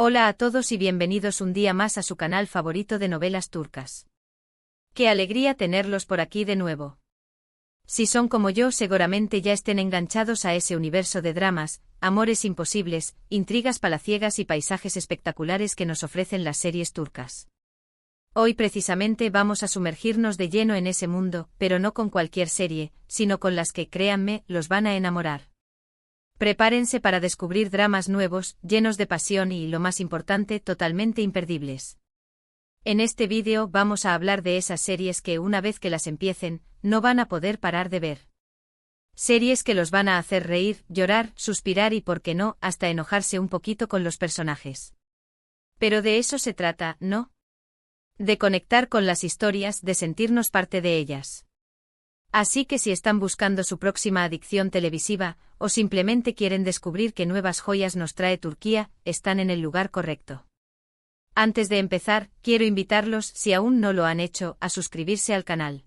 Hola a todos y bienvenidos un día más a su canal favorito de novelas turcas. Qué alegría tenerlos por aquí de nuevo. Si son como yo, seguramente ya estén enganchados a ese universo de dramas, amores imposibles, intrigas palaciegas y paisajes espectaculares que nos ofrecen las series turcas. Hoy precisamente vamos a sumergirnos de lleno en ese mundo, pero no con cualquier serie, sino con las que, créanme, los van a enamorar. Prepárense para descubrir dramas nuevos, llenos de pasión y, lo más importante, totalmente imperdibles. En este vídeo vamos a hablar de esas series que, una vez que las empiecen, no van a poder parar de ver. Series que los van a hacer reír, llorar, suspirar y, por qué no, hasta enojarse un poquito con los personajes. Pero de eso se trata, ¿no? De conectar con las historias, de sentirnos parte de ellas. Así que si están buscando su próxima adicción televisiva, o simplemente quieren descubrir qué nuevas joyas nos trae Turquía, están en el lugar correcto. Antes de empezar, quiero invitarlos, si aún no lo han hecho, a suscribirse al canal.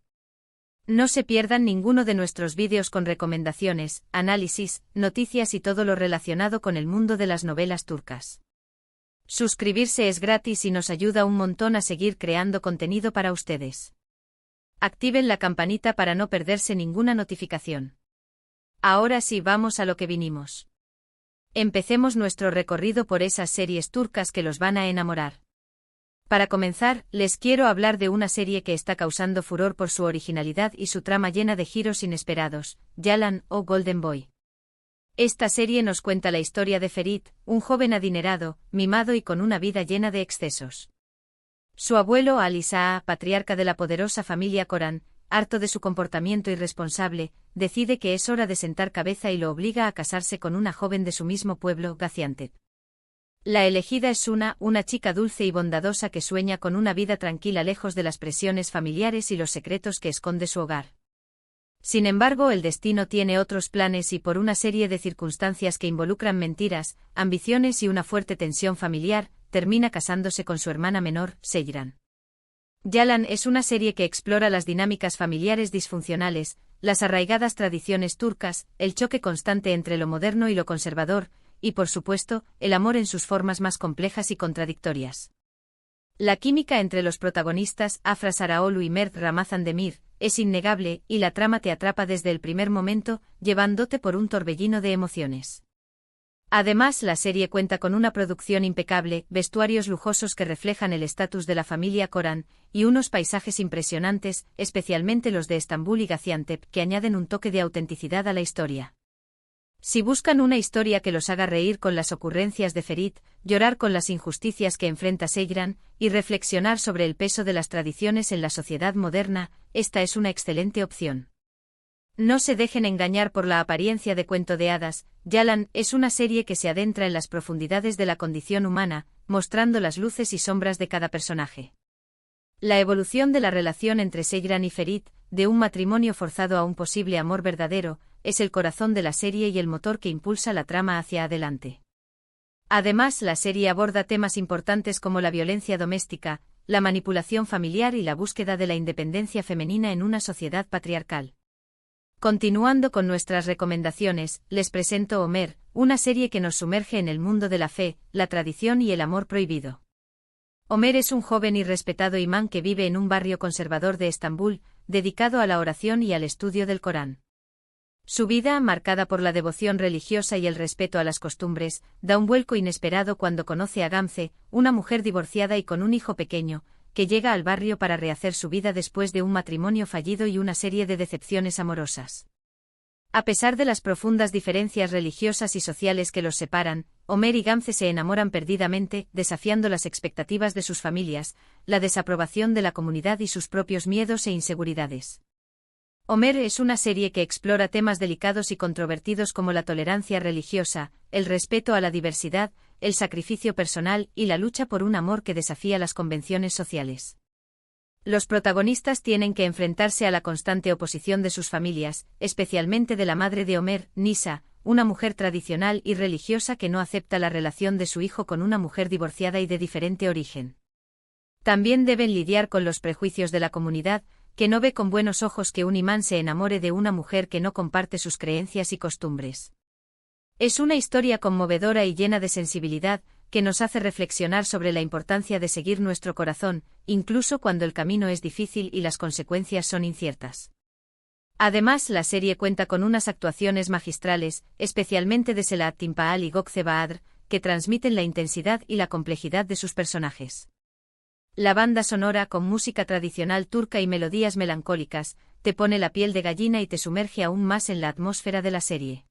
No se pierdan ninguno de nuestros vídeos con recomendaciones, análisis, noticias y todo lo relacionado con el mundo de las novelas turcas. Suscribirse es gratis y nos ayuda un montón a seguir creando contenido para ustedes. Activen la campanita para no perderse ninguna notificación. Ahora sí, vamos a lo que vinimos. Empecemos nuestro recorrido por esas series turcas que los van a enamorar. Para comenzar, les quiero hablar de una serie que está causando furor por su originalidad y su trama llena de giros inesperados, Yalan o Golden Boy. Esta serie nos cuenta la historia de Ferit, un joven adinerado, mimado y con una vida llena de excesos. Su abuelo Ali Shah, patriarca de la poderosa familia Koran, harto de su comportamiento irresponsable, decide que es hora de sentar cabeza y lo obliga a casarse con una joven de su mismo pueblo, Gaziantep. La elegida es Suna, una chica dulce y bondadosa que sueña con una vida tranquila lejos de las presiones familiares y los secretos que esconde su hogar. Sin embargo, el destino tiene otros planes y por una serie de circunstancias que involucran mentiras, ambiciones y una fuerte tensión familiar, termina casándose con su hermana menor, Seyran. Yalan es una serie que explora las dinámicas familiares disfuncionales, las arraigadas tradiciones turcas, el choque constante entre lo moderno y lo conservador, y por supuesto, el amor en sus formas más complejas y contradictorias. La química entre los protagonistas, Afra Saraoglu y Mert Ramazan Demir, es innegable, y la trama te atrapa desde el primer momento, llevándote por un torbellino de emociones. Además, la serie cuenta con una producción impecable, vestuarios lujosos que reflejan el estatus de la familia Koran, y unos paisajes impresionantes, especialmente los de Estambul y Gaziantep, que añaden un toque de autenticidad a la historia. Si buscan una historia que los haga reír con las ocurrencias de Ferit, llorar con las injusticias que enfrenta Seyran, y reflexionar sobre el peso de las tradiciones en la sociedad moderna, esta es una excelente opción. No se dejen engañar por la apariencia de cuento de hadas. Yalan es una serie que se adentra en las profundidades de la condición humana, mostrando las luces y sombras de cada personaje. La evolución de la relación entre Seyran y Ferit, de un matrimonio forzado a un posible amor verdadero, es el corazón de la serie y el motor que impulsa la trama hacia adelante. Además, la serie aborda temas importantes como la violencia doméstica, la manipulación familiar y la búsqueda de la independencia femenina en una sociedad patriarcal. Continuando con nuestras recomendaciones, les presento Ömer, una serie que nos sumerge en el mundo de la fe, la tradición y el amor prohibido. Ömer es un joven y respetado imán que vive en un barrio conservador de Estambul, dedicado a la oración y al estudio del Corán. Su vida, marcada por la devoción religiosa y el respeto a las costumbres, da un vuelco inesperado cuando conoce a Gamze, una mujer divorciada y con un hijo pequeño, que llega al barrio para rehacer su vida después de un matrimonio fallido y una serie de decepciones amorosas. A pesar de las profundas diferencias religiosas y sociales que los separan, Ömer y Gamze se enamoran perdidamente, desafiando las expectativas de sus familias, la desaprobación de la comunidad y sus propios miedos e inseguridades. Ömer es una serie que explora temas delicados y controvertidos como la tolerancia religiosa, el respeto a la diversidad, el sacrificio personal y la lucha por un amor que desafía las convenciones sociales. Los protagonistas tienen que enfrentarse a la constante oposición de sus familias, especialmente de la madre de Ömer, Nisa, una mujer tradicional y religiosa que no acepta la relación de su hijo con una mujer divorciada y de diferente origen. También deben lidiar con los prejuicios de la comunidad, que no ve con buenos ojos que un imán se enamore de una mujer que no comparte sus creencias y costumbres. Es una historia conmovedora y llena de sensibilidad, que nos hace reflexionar sobre la importancia de seguir nuestro corazón, incluso cuando el camino es difícil y las consecuencias son inciertas. Además, la serie cuenta con unas actuaciones magistrales, especialmente de Selahat Timpaal y Gökçe Bahadır, que transmiten la intensidad y la complejidad de sus personajes. La banda sonora, con música tradicional turca y melodías melancólicas, te pone la piel de gallina y te sumerge aún más en la atmósfera de la serie.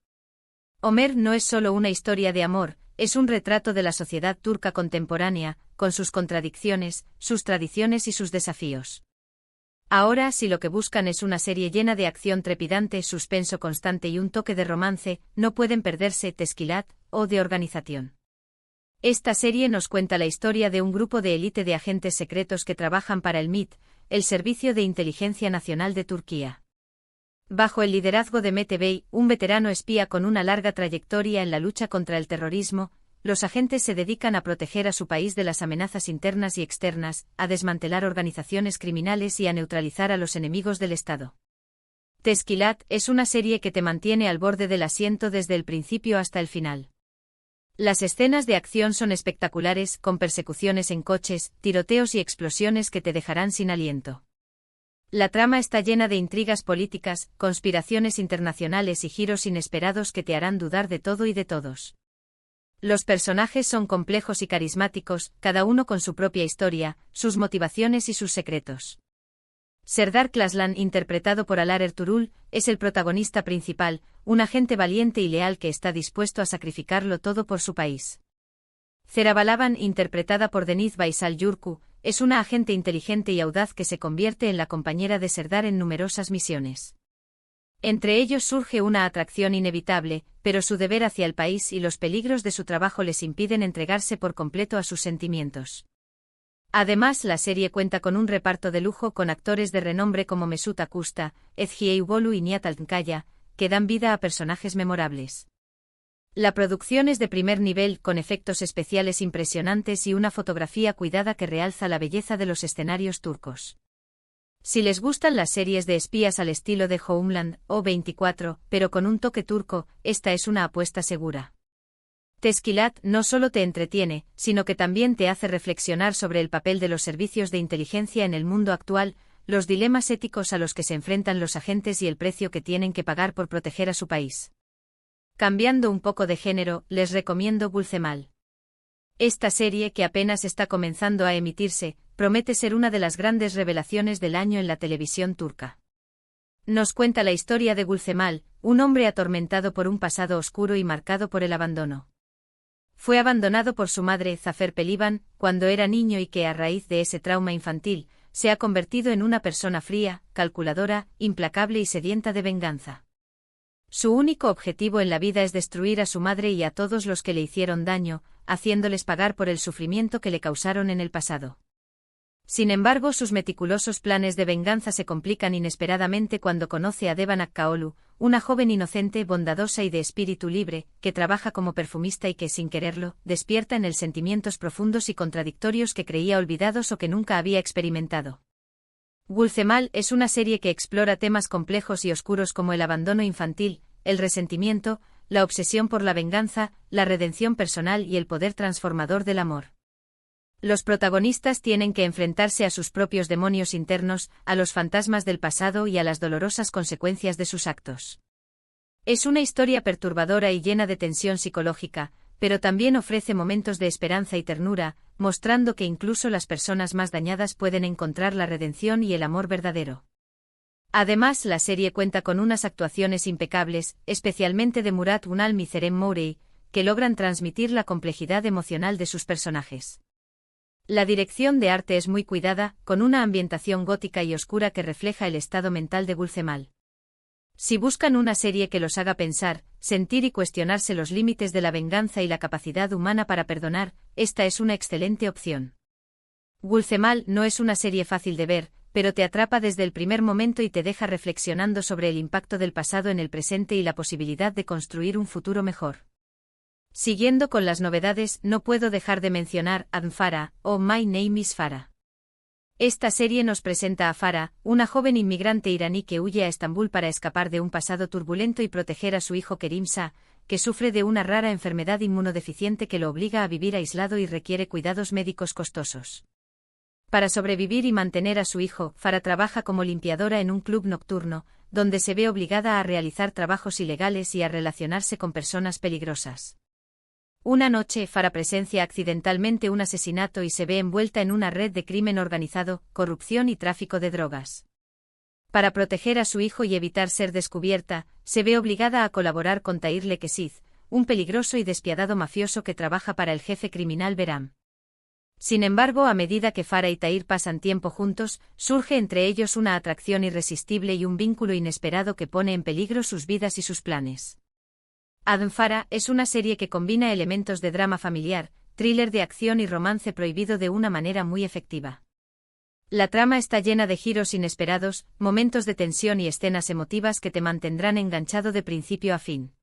Ömer no es solo una historia de amor, es un retrato de la sociedad turca contemporánea, con sus contradicciones, sus tradiciones y sus desafíos. Ahora, si lo que buscan es una serie llena de acción trepidante, suspenso constante y un toque de romance, no pueden perderse Teşkilat, o de organización. Esta serie nos cuenta la historia de un grupo de élite de agentes secretos que trabajan para el MİT, el Servicio de Inteligencia Nacional de Turquía. Bajo el liderazgo de Mete Bey, un veterano espía con una larga trayectoria en la lucha contra el terrorismo, los agentes se dedican a proteger a su país de las amenazas internas y externas, a desmantelar organizaciones criminales y a neutralizar a los enemigos del Estado. Teşkilat es una serie que te mantiene al borde del asiento desde el principio hasta el final. Las escenas de acción son espectaculares, con persecuciones en coches, tiroteos y explosiones que te dejarán sin aliento. La trama está llena de intrigas políticas, conspiraciones internacionales y giros inesperados que te harán dudar de todo y de todos. Los personajes son complejos y carismáticos, cada uno con su propia historia, sus motivaciones y sus secretos. Serdar Klaşlan, interpretado por Alar Ertuğrul, es el protagonista principal, un agente valiente y leal que está dispuesto a sacrificarlo todo por su país. Zehra Balaban, interpretada por Deniz Baysal Yurku, es una agente inteligente y audaz que se convierte en la compañera de Serdar en numerosas misiones. Entre ellos surge una atracción inevitable, pero su deber hacia el país y los peligros de su trabajo les impiden entregarse por completo a sus sentimientos. Además, la serie cuenta con un reparto de lujo con actores de renombre como Mesut Akusta, Ezgi Eybolu y Nihat Altınkaya, que dan vida a personajes memorables. La producción es de primer nivel, con efectos especiales impresionantes y una fotografía cuidada que realza la belleza de los escenarios turcos. Si les gustan las series de espías al estilo de Homeland o 24, pero con un toque turco, esta es una apuesta segura. Teşkilat no solo te entretiene, sino que también te hace reflexionar sobre el papel de los servicios de inteligencia en el mundo actual, los dilemas éticos a los que se enfrentan los agentes y el precio que tienen que pagar por proteger a su país. Cambiando un poco de género, les recomiendo Gülcemal. Esta serie, que apenas está comenzando a emitirse, promete ser una de las grandes revelaciones del año en la televisión turca. Nos cuenta la historia de Gülcemal, un hombre atormentado por un pasado oscuro y marcado por el abandono. Fue abandonado por su madre, Zafer Pelivan, cuando era niño y que, a raíz de ese trauma infantil, se ha convertido en una persona fría, calculadora, implacable y sedienta de venganza. Su único objetivo en la vida es destruir a su madre y a todos los que le hicieron daño, haciéndoles pagar por el sufrimiento que le causaron en el pasado. Sin embargo, sus meticulosos planes de venganza se complican inesperadamente cuando conoce a Devan Akkaoğlu, una joven inocente, bondadosa y de espíritu libre, que trabaja como perfumista y que, sin quererlo, despierta en él sentimientos profundos y contradictorios que creía olvidados o que nunca había experimentado. Gülcemal es una serie que explora temas complejos y oscuros como el abandono infantil, el resentimiento, la obsesión por la venganza, la redención personal y el poder transformador del amor. Los protagonistas tienen que enfrentarse a sus propios demonios internos, a los fantasmas del pasado y a las dolorosas consecuencias de sus actos. Es una historia perturbadora y llena de tensión psicológica, pero también ofrece momentos de esperanza y ternura, mostrando que incluso las personas más dañadas pueden encontrar la redención y el amor verdadero. Además, la serie cuenta con unas actuaciones impecables, especialmente de Murat Ünal y Cerem Mourey, que logran transmitir la complejidad emocional de sus personajes. La dirección de arte es muy cuidada, con una ambientación gótica y oscura que refleja el estado mental de Gülcemal. Si buscan una serie que los haga pensar, sentir y cuestionarse los límites de la venganza y la capacidad humana para perdonar, esta es una excelente opción. Gülcemal no es una serie fácil de ver, pero te atrapa desde el primer momento y te deja reflexionando sobre el impacto del pasado en el presente y la posibilidad de construir un futuro mejor. Siguiendo con las novedades, no puedo dejar de mencionar Farah, o My Name is Farah. Esta serie nos presenta a Farah, una joven inmigrante iraní que huye a Estambul para escapar de un pasado turbulento y proteger a su hijo Kerim Shah, que sufre de una rara enfermedad inmunodeficiente que lo obliga a vivir aislado y requiere cuidados médicos costosos. Para sobrevivir y mantener a su hijo, Farah trabaja como limpiadora en un club nocturno, donde se ve obligada a realizar trabajos ilegales y a relacionarse con personas peligrosas. Una noche, Farah presencia accidentalmente un asesinato y se ve envuelta en una red de crimen organizado, corrupción y tráfico de drogas. Para proteger a su hijo y evitar ser descubierta, se ve obligada a colaborar con Tahir Lequesith, un peligroso y despiadado mafioso que trabaja para el jefe criminal Behram. Sin embargo, a medida que Farah y Tahir pasan tiempo juntos, surge entre ellos una atracción irresistible y un vínculo inesperado que pone en peligro sus vidas y sus planes. Farah es una serie que combina elementos de drama familiar, thriller de acción y romance prohibido de una manera muy efectiva. La trama está llena de giros inesperados, momentos de tensión y escenas emotivas que te mantendrán enganchado de principio a fin.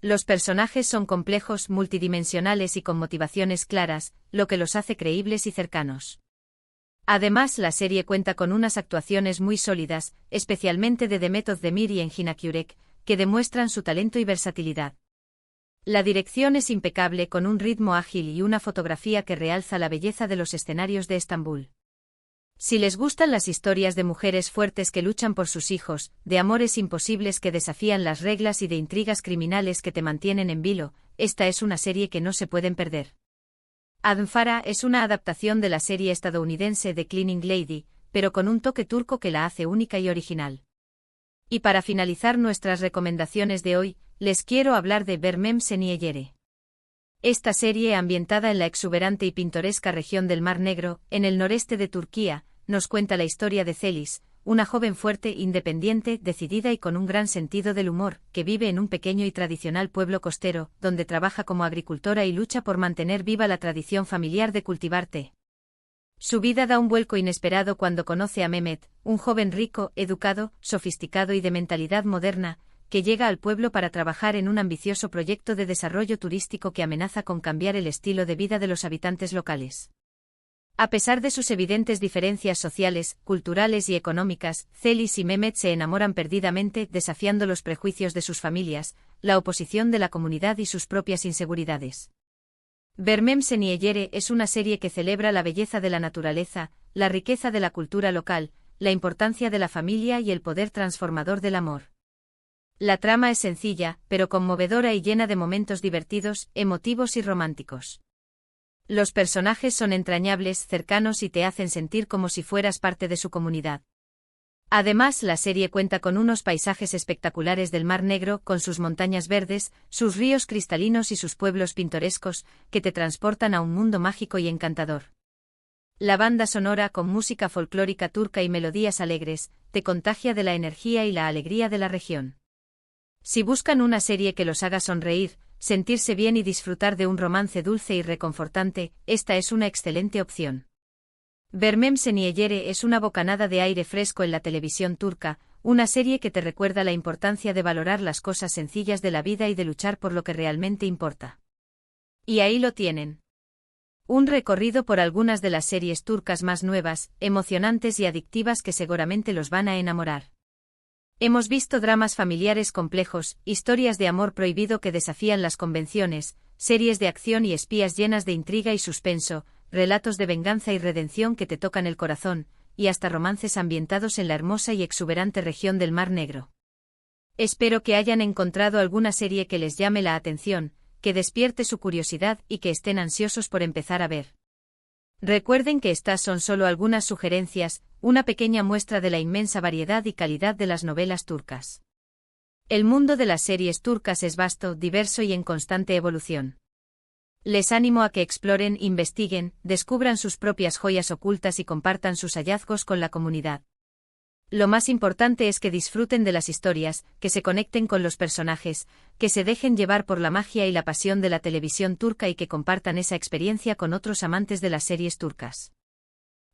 Los personajes son complejos, multidimensionales y con motivaciones claras, lo que los hace creíbles y cercanos. Además, la serie cuenta con unas actuaciones muy sólidas, especialmente de Demet Özdemir y Engin Akyurek, que demuestran su talento y versatilidad. La dirección es impecable con un ritmo ágil y una fotografía que realza la belleza de los escenarios de Estambul. Si les gustan las historias de mujeres fuertes que luchan por sus hijos, de amores imposibles que desafían las reglas y de intrigas criminales que te mantienen en vilo, esta es una serie que no se pueden perder. Farah es una adaptación de la serie estadounidense The Cleaning Lady, pero con un toque turco que la hace única y original. Y para finalizar nuestras recomendaciones de hoy, les quiero hablar de Vermem Seniyere. Esta serie, ambientada en la exuberante y pintoresca región del Mar Negro, en el noreste de Turquía, nos cuenta la historia de Celis, una joven fuerte, independiente, decidida y con un gran sentido del humor, que vive en un pequeño y tradicional pueblo costero, donde trabaja como agricultora y lucha por mantener viva la tradición familiar de cultivar té. Su vida da un vuelco inesperado cuando conoce a Mehmet, un joven rico, educado, sofisticado y de mentalidad moderna, que llega al pueblo para trabajar en un ambicioso proyecto de desarrollo turístico que amenaza con cambiar el estilo de vida de los habitantes locales. A pesar de sus evidentes diferencias sociales, culturales y económicas, Celis y Mehmet se enamoran perdidamente, desafiando los prejuicios de sus familias, la oposición de la comunidad y sus propias inseguridades. Vermem Seniyere es una serie que celebra la belleza de la naturaleza, la riqueza de la cultura local, la importancia de la familia y el poder transformador del amor. La trama es sencilla, pero conmovedora y llena de momentos divertidos, emotivos y románticos. Los personajes son entrañables, cercanos y te hacen sentir como si fueras parte de su comunidad. Además, la serie cuenta con unos paisajes espectaculares del Mar Negro, con sus montañas verdes, sus ríos cristalinos y sus pueblos pintorescos, que te transportan a un mundo mágico y encantador. La banda sonora, con música folclórica turca y melodías alegres, te contagia de la energía y la alegría de la región. Si buscan una serie que los haga sonreír, sentirse bien y disfrutar de un romance dulce y reconfortante, esta es una excelente opción. Vermem Seniyere es una bocanada de aire fresco en la televisión turca, una serie que te recuerda la importancia de valorar las cosas sencillas de la vida y de luchar por lo que realmente importa. Y ahí lo tienen. Un recorrido por algunas de las series turcas más nuevas, emocionantes y adictivas que seguramente los van a enamorar. Hemos visto dramas familiares complejos, historias de amor prohibido que desafían las convenciones, series de acción y espías llenas de intriga y suspenso, relatos de venganza y redención que te tocan el corazón, y hasta romances ambientados en la hermosa y exuberante región del Mar Negro. Espero que hayan encontrado alguna serie que les llame la atención, que despierte su curiosidad y que estén ansiosos por empezar a ver. Recuerden que estas son solo algunas sugerencias, una pequeña muestra de la inmensa variedad y calidad de las novelas turcas. El mundo de las series turcas es vasto, diverso y en constante evolución. Les animo a que exploren, investiguen, descubran sus propias joyas ocultas y compartan sus hallazgos con la comunidad. Lo más importante es que disfruten de las historias, que se conecten con los personajes, que se dejen llevar por la magia y la pasión de la televisión turca y que compartan esa experiencia con otros amantes de las series turcas.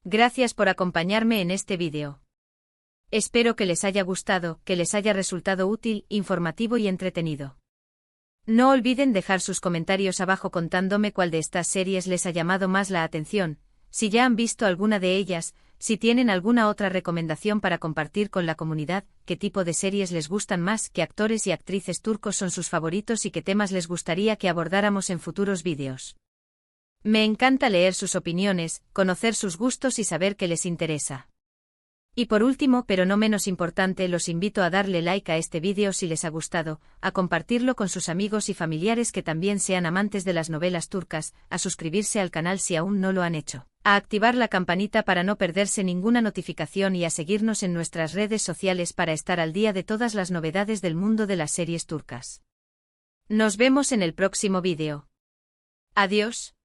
Gracias por acompañarme en este vídeo. Espero que les haya gustado, que les haya resultado útil, informativo y entretenido. No olviden dejar sus comentarios abajo contándome cuál de estas series les ha llamado más la atención, si ya han visto alguna de ellas, Si tienen alguna otra recomendación para compartir con la comunidad, qué tipo de series les gustan más, qué actores y actrices turcos son sus favoritos y qué temas les gustaría que abordáramos en futuros vídeos. Me encanta leer sus opiniones, conocer sus gustos y saber qué les interesa. Y por último, pero no menos importante, los invito a darle like a este vídeo si les ha gustado, a compartirlo con sus amigos y familiares que también sean amantes de las novelas turcas, a suscribirse al canal si aún no lo han hecho, a activar la campanita para no perderse ninguna notificación y a seguirnos en nuestras redes sociales para estar al día de todas las novedades del mundo de las series turcas. Nos vemos en el próximo vídeo. Adiós.